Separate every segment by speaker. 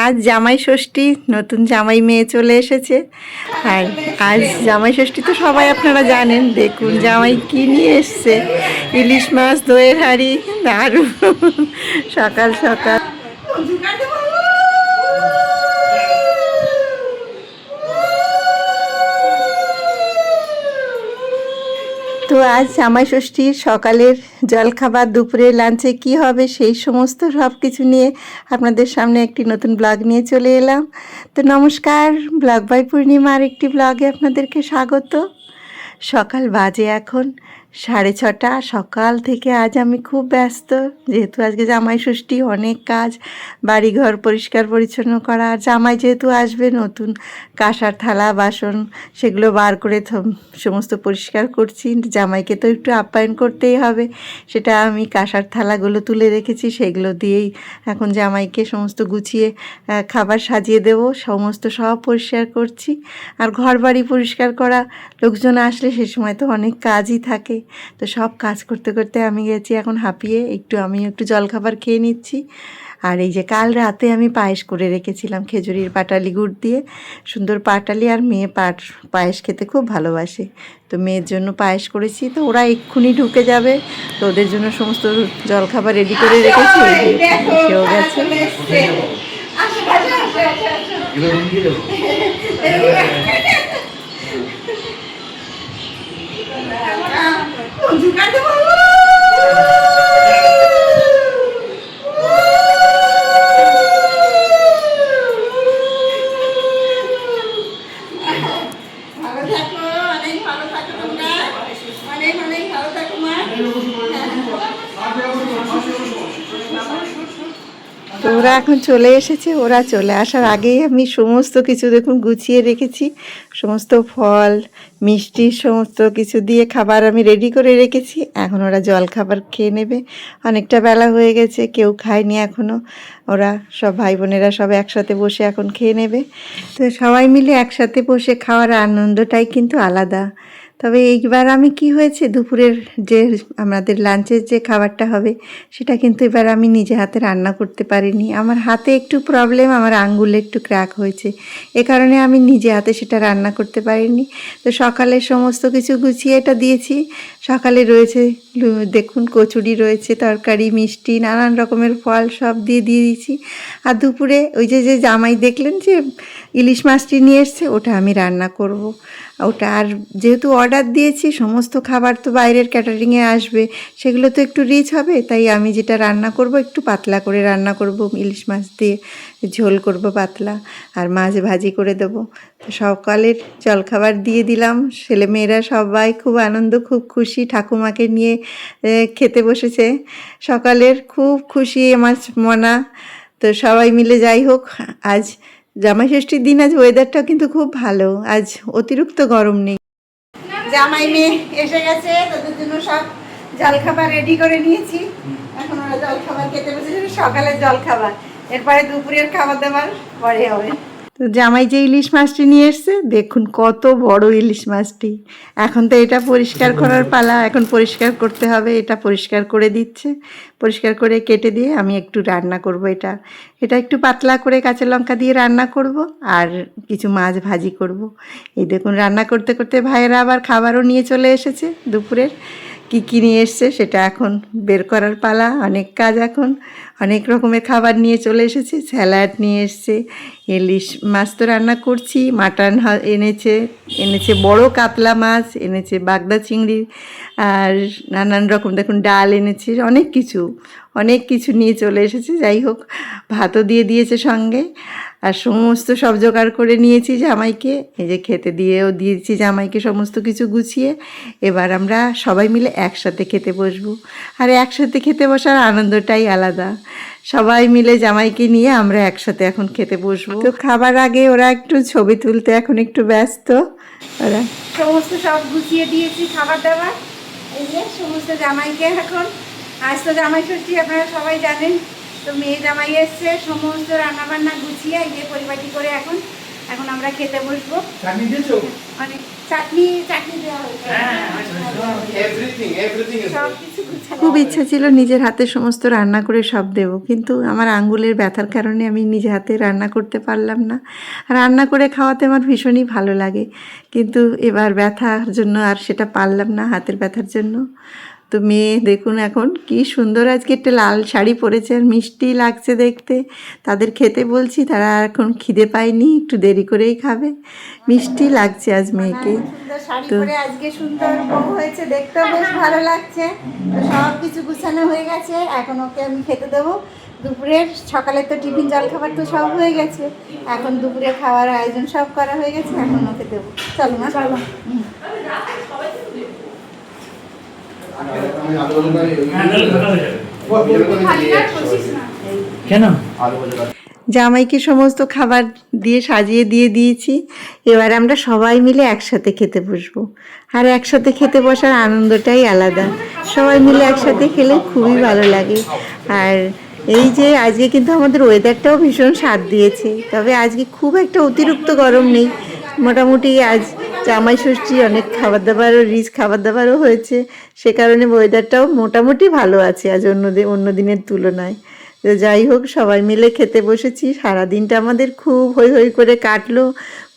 Speaker 1: আজ জামাই ষষ্ঠী, নতুন জামাই মেয়ে চলে এসেছে। আর আজ জামাই ষষ্ঠী তো সবাই আপনারা জানেন। দেখুন জামাই কি নিয়ে এসছে, ইলিশ মাছ, দইয়ের হাঁড়ি, দারুণ সকাল সকাল। তো আজ জামাই ষষ্ঠীর সকালের জলখাবার, দুপুরের লাঞ্চে কি হবে সেই সমস্ত সব কিছু নিয়ে আপনাদের সামনে একটি নতুন ব্লগ নিয়ে চলে এলাম। তো নমস্কার, ব্লগ বাই পূর্ণিমার একটি ব্লগে আপনাদেরকে স্বাগত। সকাল বাজে এখন 6:30। সকাল থেকে আজ আমি খুব ব্যস্ত, যেহেতু আজকে জামাই ষষ্ঠী, অনেক কাজ, বাড়িঘর পরিষ্কার পরিচ্ছন্ন করা। আর জামাই যেহেতু আসবে, নতুন কাঁসার থালা বাসন সেগুলো বার করে সমস্ত পরিষ্কার করছি। জামাইকে তো একটু আপ্যায়ন করতেই হবে, সেটা আমি কাঁসার থালাগুলো তুলে রেখেছি, সেগুলো দিয়েই এখন জামাইকে সমস্ত গুছিয়ে খাবার সাজিয়ে দেব। সমস্ত সব পরিষ্কার করছি। আর ঘর বাড়ি পরিষ্কার করা, লোকজন আসলে সে সময় তো অনেক কাজই থাকে। তো সব কাজ করতে করতে আমি গেছি এখন হাঁপিয়ে। আমি একটু জলখাবার খেয়ে নিচ্ছি। আর এই যে কাল রাতে আমি পায়েস করে রেখেছিলাম খেজুরির পাটালি গুড় দিয়ে, সুন্দর পাটালি। আর মেয়ে পায়েস খেতে খুব ভালোবাসে, তো মেয়ের জন্য পায়েস করেছি। তো ওরা এক্ষুনি ঢুকে যাবে, তো ওদের জন্য সমস্ত জলখাবার রেডি করে রেখেছি। সেও গেছে। তো ওরা এখন চলে এসেছে। ওরা চলে আসার আগেই আমি সমস্ত কিছু দেখুন গুছিয়ে রেখেছি। সমস্ত ফল, মিষ্টি, সমস্ত কিছু দিয়ে খাবার আমি রেডি করে রেখেছি। এখন ওরা জল খাবার খেয়ে নেবে। অনেকটা বেলা হয়ে গেছে, কেউ খায়নি এখনও। ওরা সব ভাই বোনেরা সব একসাথে বসে এখন খেয়ে নেবে। তো সবাই মিলে একসাথে বসে খাওয়ার আনন্দটাই কিন্তু আলাদা। তবে এইবার আমি কি হয়েছে, দুপুরের যে আমাদের লাঞ্চের যে খাবারটা হবে সেটা কিন্তু এবার আমি নিজে হাতে রান্না করতে পারিনি। আমার হাতে একটু প্রবলেম, আমার আঙ্গুলে একটু ক্র্যাক হয়েছে, এ কারণে আমি নিজে হাতে সেটা রান্না করতে পারিনি। তো সকালে সমস্ত কিছু গুছিয়ে এটা দিয়েছি। সকালে রয়েছে দেখুন কচুরি রয়েছে, তরকারি, মিষ্টি, নানান রকমের ফল সব দিয়ে দিয়েছি। আর দুপুরে ওই যে জামাই দেখলেন যে ইলিশ মাছটি নিয়ে এসছে, ওটা আমি রান্না করব। ওটা আর যেহেতু অর্ডার দিয়েছি, সমস্ত খাবার তো বাইরের ক্যাটারিংয়ে আসবে, সেগুলো তো একটু রিচ হবে। তাই আমি যেটা রান্না করব একটু পাতলা করে রান্না করব, ইলিশ মাছ দিয়ে ঝোল করব পাতলা, আর মাছ ভাজি করে দেবো। তো সকালের জলখাবার দিয়ে দিলাম। ছেলেমেয়েরা সবাই খুব আনন্দ, খুব খুশি, ঠাকুমাকে নিয়ে খেতে বসেছে। সকালের খুব খুশি আমার মনা। তো সবাই মিলে, যাই হোক, আজ জামাই ষষ্ঠীর দিন, আজ ওয়েদারটাও কিন্তু খুব ভালো, আজ অতিরিক্ত গরম নেই। জামাই মেয়ে এসে গেছে, তাদের জন্য সব জলখাবার রেডি করে নিয়েছি। এখন ওরা জলখাবার খেতে বসেছে, সকালের জলখাবার, এরপরে দুপুরের খাবার দাবার পরে হবে। তো জামাই যে ইলিশ মাছটি নিয়ে এসছে, দেখুন কত বড় ইলিশ মাছটি। এখন তো এটা পরিষ্কার করার পালা, এখন পরিষ্কার করতে হবে। এটা পরিষ্কার করে দিচ্ছে, পরিষ্কার করে কেটে দিয়ে আমি একটু রান্না করব। এটা একটু পাতলা করে কাঁচা লঙ্কা দিয়ে রান্না করব, আর কিছু মাছ ভাজি করব। এই দেখুন রান্না করতে করতে ভাইয়েরা আবার খাবারও নিয়ে চলে এসেছে। দুপুরের কী নিয়ে এসছে সেটা এখন বের করার পালা। অনেক কাজ এখন, অনেক রকমের খাবার নিয়ে চলে এসেছে। স্যালাড নিয়ে এসছে, ইলিশ মাছ তো রান্না করছি, মাটন এনেছে বড় কাতলা মাছ এনেছে, বাগদা চিংড়ি, আর নানান রকম দেখুন ডাল এনেছে, অনেক কিছু নিয়ে চলে এসেছে। যাই হোক, ভাতও দিয়ে দিয়েছে সঙ্গে, আর সমস্ত সব জোগাড় করে নিয়েছি জামাইকে। এই যে খেতে দিয়েও দিয়েছি জামাইকে সমস্ত কিছু গুছিয়ে। এবার আমরা সবাই মিলে একসাথে খেতে বসবো। আর একসাথে খেতে বসার আনন্দটাই আলাদা। সবাই মিলে জামাইকে নিয়ে আমরা একসাথে এখন খেতে বসবো। তো খাবার আগে ওরা একটু ছবি তুলতে এখন একটু ব্যস্ত। ওরা সমস্ত সব গুছিয়ে দিয়েছি খাবার দাবার। এই যে সমস্ত জামাইকে এখন, আজ তো জামাই ষষ্ঠী আপনারা সবাই জানেন। তো মেয়ে জামাই এসছে, সমস্ত রান্নাবান্না গুছিয়ে এই যে পরিপাটি করে এখন
Speaker 2: এখন আমরা খেতে বসবো।
Speaker 3: চাটনি দিয়েছো?
Speaker 2: মানে চাটনি দেওয়া হয়েছে,
Speaker 3: এভরিথিং
Speaker 2: সব কিছু গুছানো।
Speaker 1: খুব ইচ্ছা ছিল নিজের হাতে সমস্ত রান্না করে সব দেবো, কিন্তু আমার আঙ্গুলের ব্যথার কারণে আমি নিজে হাতে রান্না করতে পারলাম না। রান্না করে খাওয়াতে আমার ভীষণই ভালো লাগে, কিন্তু এবার ব্যথার জন্য আর সেটা পারলাম না, হাতের ব্যথার জন্য। তো মেয়ে দেখুন এখন কি সুন্দর আজকে একটা লাল শাড়ি পরেছে, আর মিষ্টি লাগছে দেখতে। তাদের খেতে বলছি, তারা এখন খিদে পায়নি, একটু দেরি করেই খাবে। মিষ্টি লাগছে আজ মেয়েকে।
Speaker 2: সুন্দর শাড়ি
Speaker 1: তো
Speaker 2: পরে আজকে সুন্দর বউ হয়েছে, দেখতেও বেশ ভালো লাগছে। তো সব কিছু গুছানো হয়ে গেছে, এখন ওকে আমি খেতে দেবো। দুপুরের সকালে তো টিফিন জলখাবার তো সব হয়ে গেছে, এখন দুপুরে খাওয়ার আয়োজন সব করা হয়ে গেছে, এখন ওকে দেবো। চলো না, চলো।
Speaker 3: কেন?
Speaker 1: জামাইকে সমস্ত খাবার দিয়ে সাজিয়ে দিয়েছি। এবার আমরা সবাই মিলে একসাথে খেতে বসবো, আর একসাথে খেতে বসার আনন্দটাই আলাদা। সবাই মিলে একসাথে খেলে খুবই ভালো লাগে। আর এই যে আজকে কিন্তু আমাদের ওয়েদারটাও ভীষণ স্বাদ দিয়েছে, তবে আজকে খুব একটা অতিরিক্ত গরম নেই। মোটামুটি আজ জামাই ষষ্ঠী, অনেক খাবার দাবারও রিচ খাবার দাবারও হয়েছে, সে কারণে ওয়েদারটাও মোটামুটি ভালো আছে আজ অন্য দিনের তুলনায়। তো যাই হোক, সবাই মিলে খেতে বসেছি। সারাদিনটা আমাদের খুব হৈ হৈ করে কাটলো,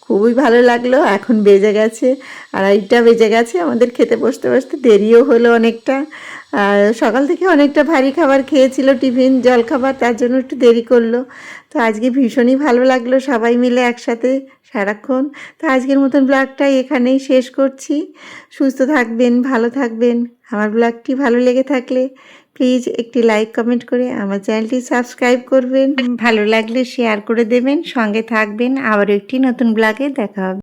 Speaker 1: খুবই ভালো লাগলো। এখন বেজে গেছে 2:30 বেজে গেছে, আমাদের খেতে বসতে বসতে দেরিও হলো অনেকটা। আর সকাল থেকে অনেকটা ভারী খাবার খেয়েছিল, টিফিন জলখাবার, তার জন্য একটু দেরি করলো। তো আজকে ভীষণই ভালো লাগলো সবাই মিলে একসাথে সারাক্ষণ। তো আজকের মতন ব্লগটা এখানেই শেষ করছি। সুস্থ থাকবেন, ভালো থাকবেন। আমার ব্লগটি ভালো লেগে থাকলে প্লিজ একটি লাইক কমেন্ট করে আমার চ্যানেলটি সাবস্ক্রাইব করবেন। ভালো লাগলে শেয়ার করে দেবেন, সঙ্গে থাকবেন। আবার একটি নতুন ব্লগে দেখা হবে।